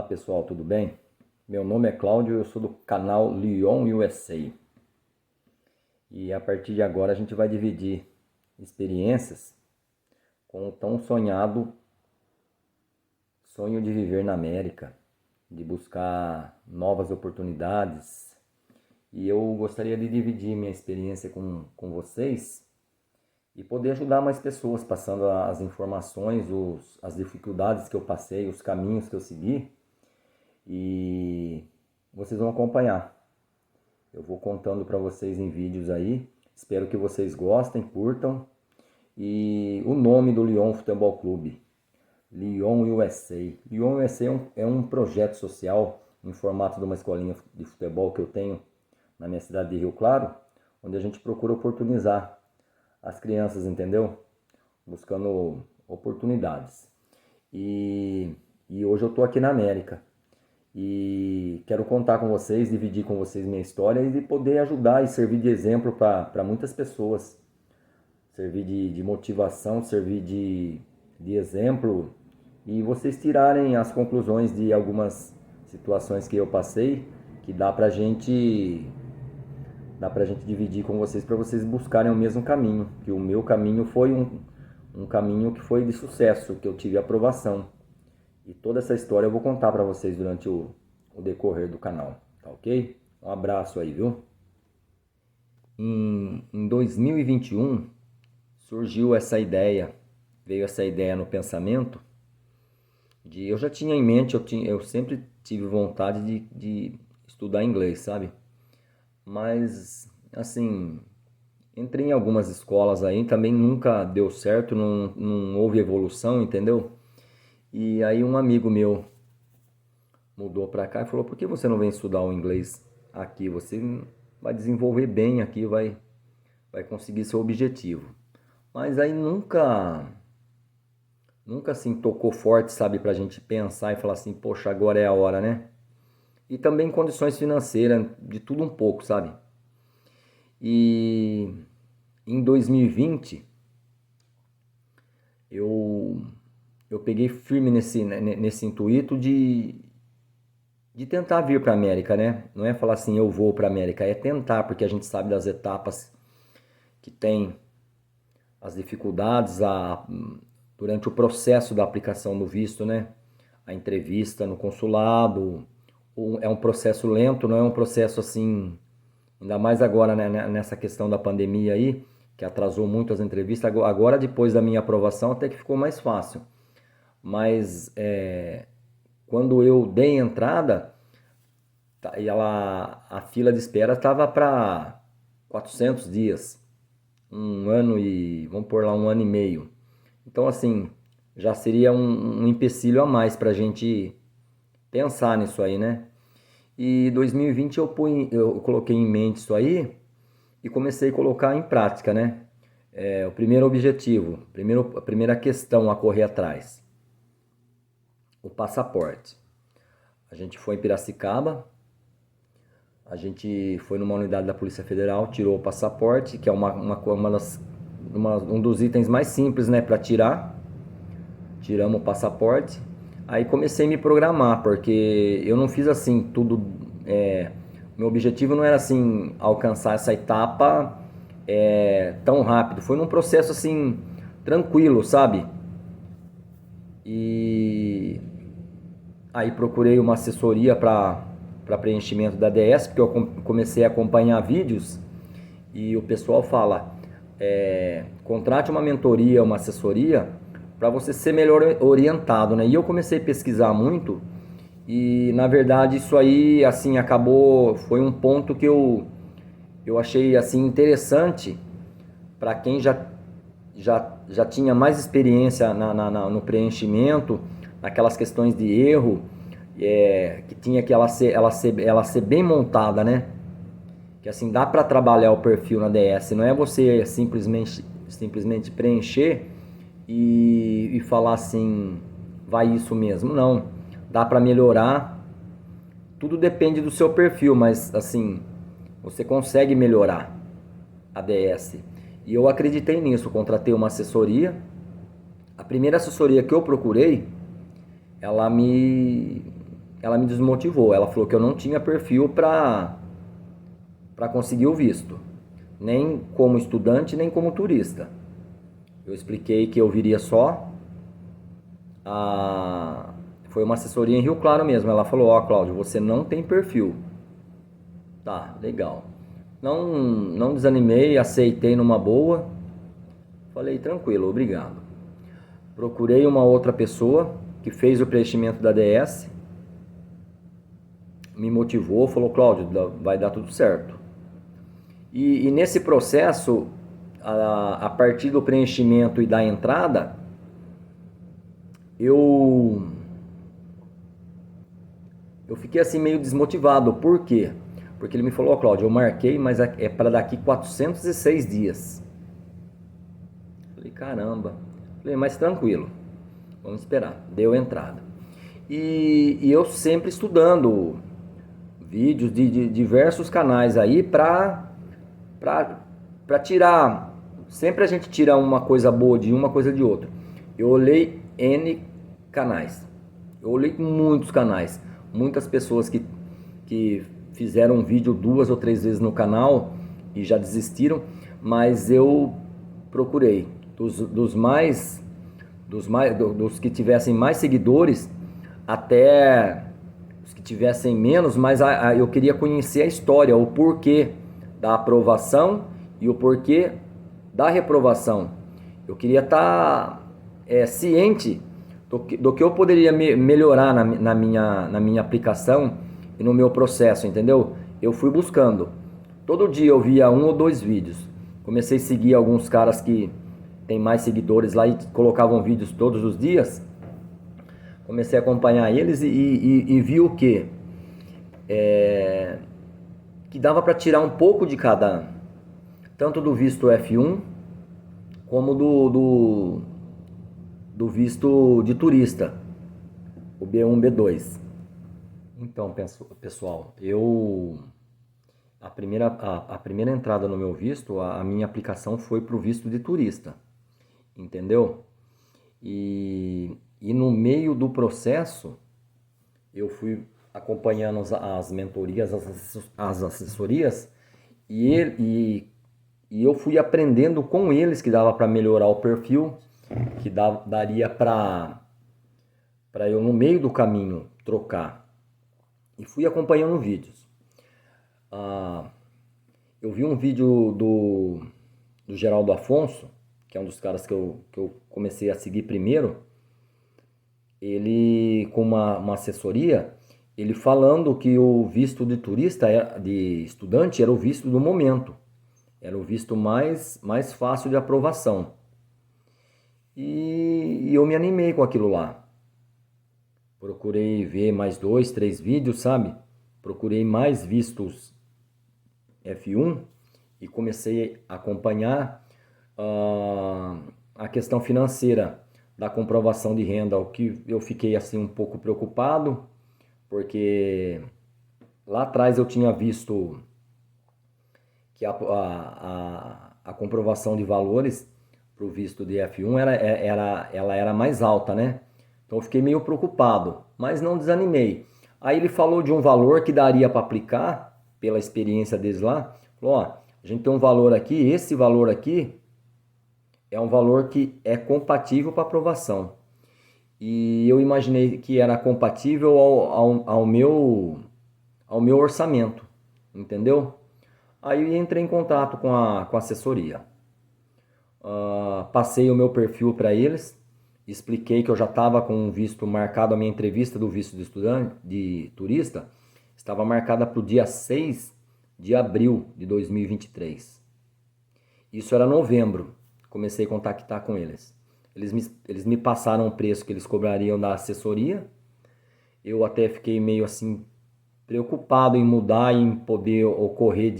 Olá pessoal, tudo bem? Meu nome é Cláudio, eu sou do canal Lyon USA. E a partir de agora a gente vai dividir experiências com o tão sonhado sonho de viver na América, de buscar novas oportunidades. E eu gostaria de dividir minha experiência com vocês e poder ajudar mais pessoas, passando as informações, as dificuldades que eu passei, os caminhos que eu segui. E vocês vão acompanhar. Eu vou contando para vocês em vídeos aí. Espero que vocês gostem, curtam. E o nome do Lyon Futebol Clube, Lyon USA. Lyon USA é um projeto social em formato de uma escolinha de futebol que eu tenho na minha cidade de Rio Claro, onde a gente procura oportunizar as crianças, entendeu? Buscando oportunidades. E hoje eu estou aqui na América. E quero contar com vocês, dividir com vocês minha história e poder ajudar e servir de exemplo para muitas pessoas. Servir de motivação, servir de exemplo e vocês tirarem as conclusões de algumas situações que eu passei, que dá pra gente dividir com vocês para vocês buscarem o mesmo caminho. Que o meu caminho foi um caminho que foi de sucesso, que eu tive aprovação. E toda essa história eu vou contar para vocês durante o decorrer do canal, tá ok? Um abraço aí, viu? Em 2021 surgiu essa ideia, veio essa ideia no pensamento, eu já tinha em mente, eu sempre tive vontade de estudar inglês, sabe? Mas, assim, entrei em algumas escolas aí, também nunca deu certo, não houve evolução, entendeu? E aí um amigo meu mudou pra cá e falou: por que você não vem estudar o inglês aqui? Você vai desenvolver bem aqui, vai conseguir seu objetivo. Mas aí nunca assim tocou forte, sabe, pra gente pensar e falar assim: poxa, agora é a hora, né? E também condições financeiras, de tudo um pouco, sabe? E em 2020 eu peguei firme nesse intuito de tentar vir para a América, né? Não é falar assim, eu vou para a América, é tentar, porque a gente sabe das etapas que tem, as dificuldades durante o processo da aplicação do visto, né? A entrevista no consulado, é um processo lento, não é um processo assim, ainda mais agora, né, nessa questão da pandemia aí, que atrasou muito as entrevistas. Agora, depois da minha aprovação, até que ficou mais fácil. Mas quando eu dei entrada, e a fila de espera estava para 400 dias, um ano e, vamos pôr lá, um ano e meio. Então, assim, já seria um empecilho a mais para a gente pensar nisso aí, né? E 2020 eu coloquei em mente isso aí e comecei a colocar em prática, né? O primeiro objetivo, a primeira questão a correr atrás, o passaporte. A gente foi em Piracicaba, a gente foi numa unidade da Polícia Federal, tirou o passaporte, que é um dos itens mais simples, né, para tirar. Tiramos o passaporte. Aí comecei a me programar, porque eu não fiz assim tudo. Meu objetivo não era assim alcançar essa etapa tão rápido. Foi num processo assim tranquilo, sabe? E aí procurei uma assessoria para preenchimento da DS, porque eu comecei a acompanhar vídeos e o pessoal fala: contrate uma mentoria, uma assessoria para você ser melhor orientado, né? E eu comecei a pesquisar muito e na verdade isso aí assim foi um ponto que eu achei assim interessante para quem já tinha mais experiência no preenchimento, naquelas questões de erro, que tinha que ela ser bem montada, né? Que assim dá para trabalhar o perfil na DS, não é você simplesmente preencher e falar assim, vai isso mesmo, não. Dá para melhorar, tudo depende do seu perfil, mas assim, você consegue melhorar a DS. E eu acreditei nisso, contratei uma assessoria. A primeira assessoria que eu procurei, ela ela me desmotivou. Ela falou que eu não tinha perfil para conseguir o visto, nem como estudante, nem como turista. Eu expliquei que eu viria só. Foi uma assessoria em Rio Claro mesmo. Ela falou: ó, Cláudio, você não tem perfil. Tá, legal. Não desanimei, aceitei numa boa. Falei: tranquilo, obrigado. Procurei uma outra pessoa que fez o preenchimento da DS, me motivou, falou: Cláudio, vai dar tudo certo. E nesse processo, a partir do preenchimento e da entrada, eu eu fiquei assim meio desmotivado. Por quê? Porque ele me falou: Cláudio, eu marquei, mas é para daqui 406 dias. Falei: caramba. Falei: mas tranquilo, vamos esperar. Deu entrada. E eu sempre estudando vídeos de diversos canais aí para tirar. Sempre a gente tira uma coisa boa de uma coisa de outra. Eu olhei N canais. Eu olhei muitos canais. Muitas pessoas que fizeram um vídeo 2 ou 3 vezes no canal e já desistiram. Mas eu procurei dos que tivessem mais seguidores até os que tivessem menos, mas eu queria conhecer a história, o porquê da aprovação e o porquê da reprovação. Eu queria estar ciente do que eu poderia melhorar na minha aplicação e no meu processo, entendeu? Eu fui buscando. Todo dia eu via 1 ou 2 vídeos. Comecei a seguir alguns caras que tem mais seguidores lá e colocavam vídeos todos os dias. Comecei a acompanhar eles e vi o quê? Que dava para tirar um pouco de cada, tanto do visto F1 como do visto de turista, o B1, B2. Então, pessoal, a primeira entrada no meu visto, a minha aplicação foi para o visto de turista, entendeu? E no meio do processo, eu fui acompanhando as mentorias, as assessorias, e eu fui aprendendo com eles que dava para melhorar o perfil, que daria para eu, no meio do caminho, trocar. E fui acompanhando vídeos. Eu vi um vídeo do Geraldo Afonso, que é um dos caras que eu comecei a seguir primeiro. Ele, com uma assessoria, ele falando que o visto de turista, de estudante, era o visto do momento. Era o visto mais fácil de aprovação. E eu me animei com aquilo lá. Procurei ver mais 2, 3 vídeos, sabe? Procurei mais vistos F1 e comecei a acompanhar a questão financeira da comprovação de renda, o que eu fiquei assim um pouco preocupado, porque lá atrás eu tinha visto que a comprovação de valores para o visto de F1 ela era mais alta, né? Então eu fiquei meio preocupado, mas não desanimei. Aí ele falou de um valor que daria para aplicar, pela experiência deles lá. Falou: ó, a gente tem um valor aqui, esse valor aqui é um valor que é compatível para aprovação. E eu imaginei que era compatível ao meu orçamento, entendeu? Aí entrei em contato com a assessoria. Passei o meu perfil para eles, expliquei que eu já estava com o visto marcado, a minha entrevista do visto de estudante, de turista, estava marcada para o dia 6 de abril de 2023. Isso era novembro. Comecei a contactar com eles. Eles me passaram o preço que eles cobrariam da assessoria. Eu até fiquei meio assim preocupado em mudar, em poder ocorrer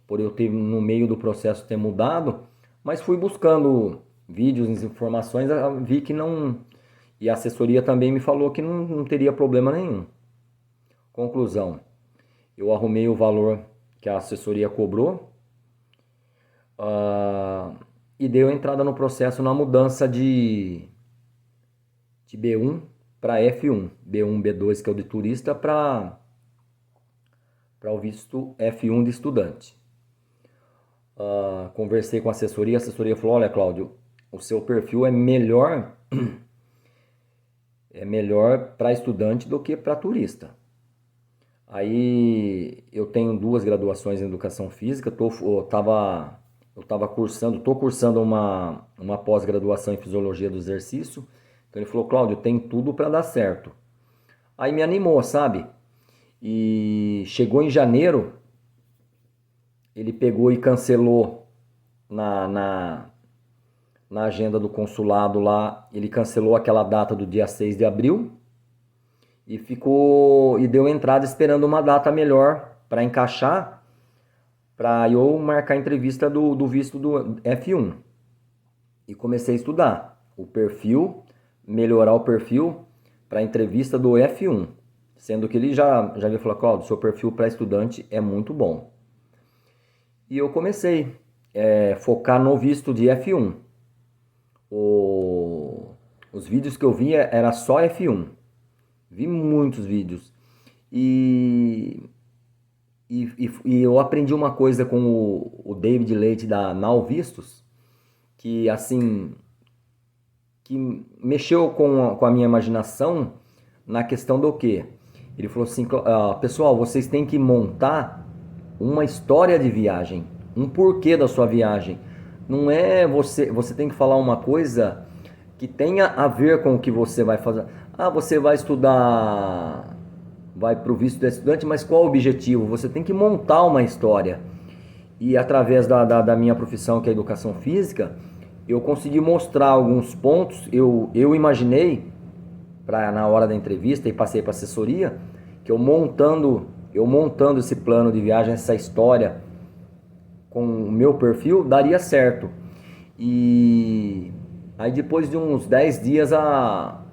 por eu ter no meio do processo ter mudado, mas fui buscando vídeos, informações, vi que não, e a assessoria também me falou que não teria problema nenhum. Conclusão: eu arrumei o valor que a assessoria cobrou, e deu entrada no processo na mudança de B1 para F1, B1, B2 que é o de turista, para o visto F1 de estudante. Conversei com a assessoria falou, olha Cláudio, o seu perfil é melhor para estudante do que para turista. Aí eu tenho 2 graduações em educação física, tô cursando uma pós-graduação em fisiologia do exercício. Então ele falou, Cláudio, tem tudo para dar certo. Aí me animou, sabe? E chegou em janeiro, ele pegou e cancelou na agenda do consulado lá, ele cancelou aquela data do dia 6 de abril e deu entrada esperando uma data melhor para encaixar, para eu marcar a entrevista do visto do F1. E comecei a estudar o perfil, melhorar o perfil para a entrevista do F1. Sendo que ele já me falou, Cláudio, seu perfil para estudante é muito bom. E eu comecei a focar no visto de F1. Os vídeos que eu via era só F1. Vi muitos vídeos. E eu aprendi uma coisa com o David Leite da Now Vistos, que assim, que mexeu com a minha imaginação na questão do quê? Ele falou assim, pessoal, vocês têm que montar uma história de viagem, um porquê da sua viagem. Não é você tem que falar uma coisa que tenha a ver com o que você vai fazer. Você vai estudar, vai para o visto de estudante, mas qual o objetivo? Você tem que montar uma história. E através da minha profissão, que é a educação física, eu consegui mostrar alguns pontos. Eu imaginei, na hora da entrevista, e passei para a assessoria, que eu montando esse plano de viagem, essa história, com o meu perfil, daria certo. E aí depois de uns 10 dias, a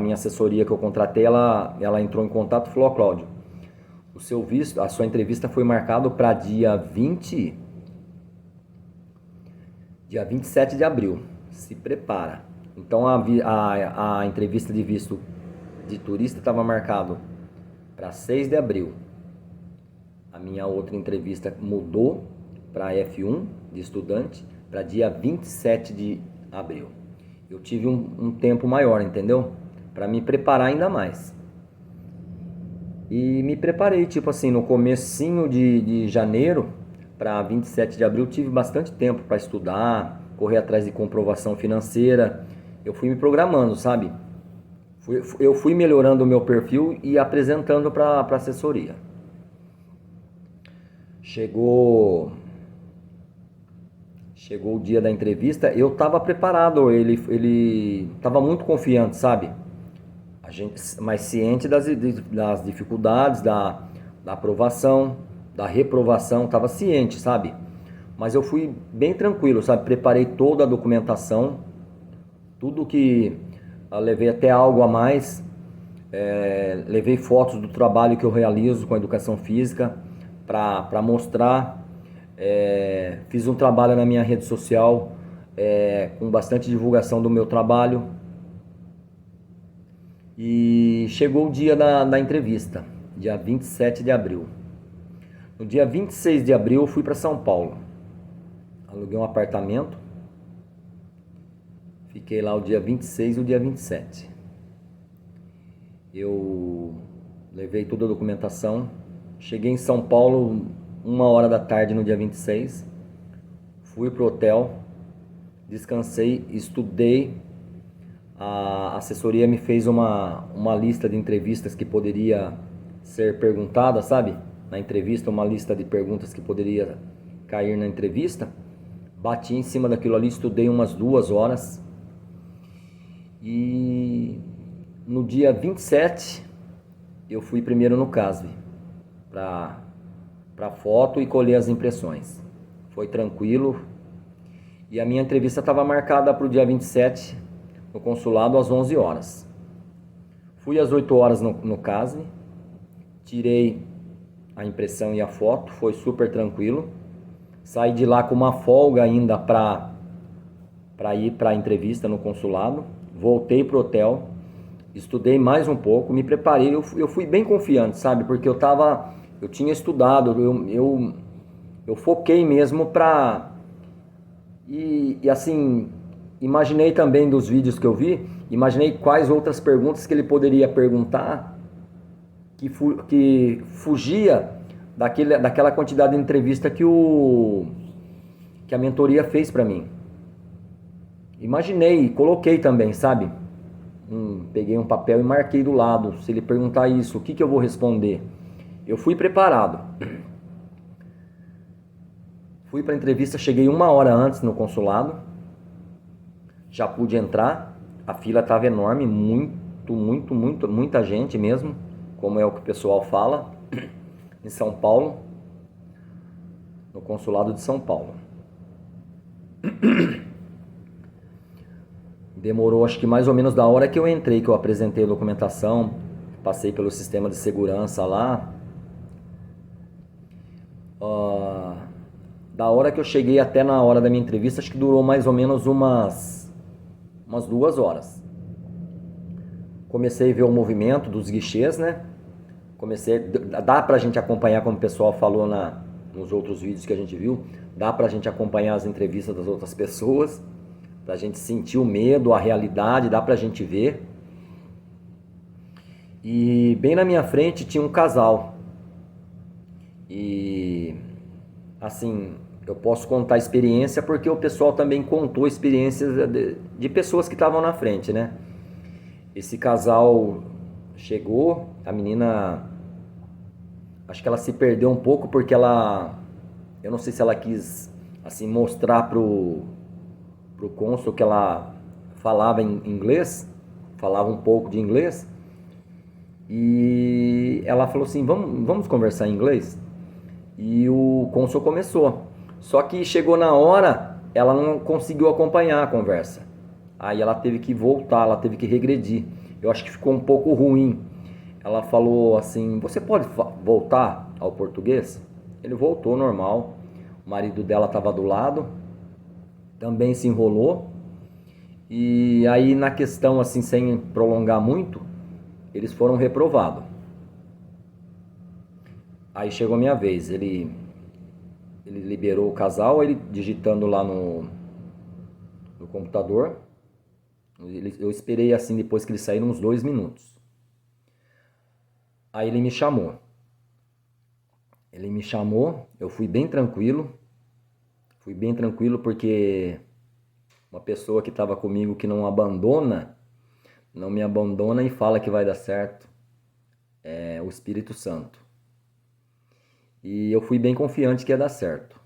minha assessoria que eu contratei, ela entrou em contato e falou, Cláudio, o seu visto, a sua entrevista foi marcada para dia 27 de abril. Se prepara. Então a entrevista de visto de turista estava marcado para 6 de abril. A minha outra entrevista mudou para F1 de estudante para dia 27 de abril. Eu tive um tempo maior, entendeu? Para me preparar ainda mais. E me preparei, tipo assim, no comecinho de janeiro para 27 de abril, tive bastante tempo para estudar, correr atrás de comprovação financeira. Eu fui me programando, sabe? Eu fui melhorando o meu perfil e apresentando para a assessoria. Chegou o dia da entrevista, eu estava preparado, ele estava muito confiante, sabe? A gente, mas ciente das dificuldades, da aprovação, da reprovação, estava ciente, sabe? Mas eu fui bem tranquilo, sabe? Preparei toda a documentação, tudo que levei até algo a mais, levei fotos do trabalho que eu realizo com a educação física para mostrar. Fiz um trabalho na minha rede social com bastante divulgação do meu trabalho. E chegou o dia da entrevista, dia 27 de abril. No dia 26 de abril eu fui para São Paulo. Aluguei um apartamento. Fiquei lá o dia 26 e o dia 27. Eu levei toda a documentação. Cheguei em São Paulo 1h da tarde no dia 26. Fui pro hotel. Descansei, estudei. A assessoria me fez uma lista de entrevistas que poderia ser perguntada, sabe? Na entrevista, uma lista de perguntas que poderia cair na entrevista. Bati em cima daquilo ali, estudei umas 2 horas. E no dia 27, eu fui primeiro no CASV para foto e colher as impressões. Foi tranquilo. E a minha entrevista estava marcada para o dia 27, no consulado, às 11 horas. Fui às 8 horas no CASV, tirei a impressão e a foto, foi super tranquilo. Saí de lá com uma folga ainda para ir para a entrevista no consulado. Voltei pro hotel, estudei mais um pouco, me preparei, eu fui bem confiante, sabe? Porque eu tinha estudado, eu foquei mesmo pra... E assim, imaginei também dos vídeos que eu vi, imaginei quais outras perguntas que ele poderia perguntar que fugia daquela quantidade de entrevista que a mentoria fez pra mim. Imaginei e coloquei também, sabe? Peguei um papel e marquei do lado. Se ele perguntar isso, o que eu vou responder? Eu fui preparado. Fui para a entrevista, cheguei 1 hora antes no consulado. Já pude entrar. A fila estava enorme, muita gente mesmo, como é o que o pessoal fala, em São Paulo, no consulado de São Paulo. Demorou acho que mais ou menos da hora que eu entrei, que eu apresentei a documentação, passei pelo sistema de segurança lá. Da hora que eu cheguei até na hora da minha entrevista, acho que durou mais ou menos umas 2 horas. Comecei a ver o movimento dos guichês, né? Dá pra gente acompanhar, como o pessoal falou nos outros vídeos que a gente viu, dá pra gente acompanhar as entrevistas das outras pessoas, pra gente sentir o medo, a realidade, dá pra gente ver. E bem na minha frente tinha um casal. E assim, eu posso contar a experiência porque o pessoal também contou experiências de pessoas que estavam na frente, né? Esse casal chegou, a menina, acho que ela se perdeu um pouco porque eu não sei se ela quis assim mostrar pro cônsul que ela falava em inglês, falava um pouco de inglês. E ela falou assim, vamos conversar em inglês? E o cônsul começou. Só que chegou na hora, ela não conseguiu acompanhar a conversa. Aí ela teve que voltar, ela teve que regredir. Eu acho que ficou um pouco ruim. Ela falou assim: "Você pode voltar ao português?" Ele voltou normal. O marido dela estava do lado, também se enrolou. E aí na questão assim, sem prolongar muito, eles foram reprovados. Aí chegou a minha vez. Ele liberou o casal, ele digitando lá no computador. Eu esperei assim, depois que eles saíram, uns 2 minutos. Aí ele me chamou. Eu fui bem tranquilo. Fui bem tranquilo porque uma pessoa que estava comigo que não me abandona e fala que vai dar certo, é o Espírito Santo. E eu fui bem confiante que ia dar certo.